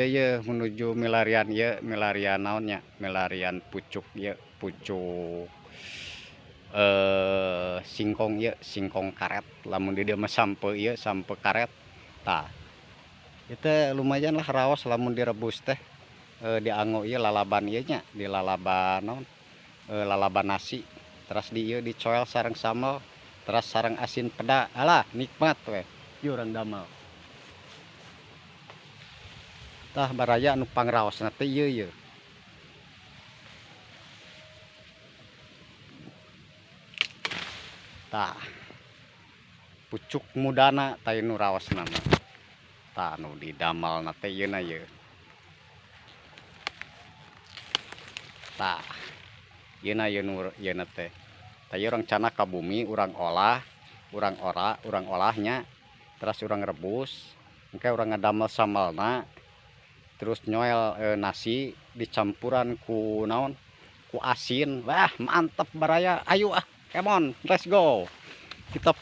Iya menuju milarian ya milarian naonnya milarian pucuk ya pucuk singkong ya singkong karet lamun di dia mah sampe ya sampe karet tah itu lumayan lah raos lamun direbus teh diango ya lalaban ieu nya di lalaban naon lalaban nasi terus di ieu dicoel sareng sambal terus sareng asin peda alah nikmat we ieu urang damel tah baraya anu pangraosna teh ieu tah pucuk mudana tah nu raosna mah tah nu didamelna teh ieuna ieu tah ieuna ieuna teh tah ieu urang canak ka bumi urang olah urang olahnya terus urang rebus engke urang ngadamel sambalna terus nyoel nasi dicampuran ku naon ku asin wah mantep baraya ayo ah come on let's go kita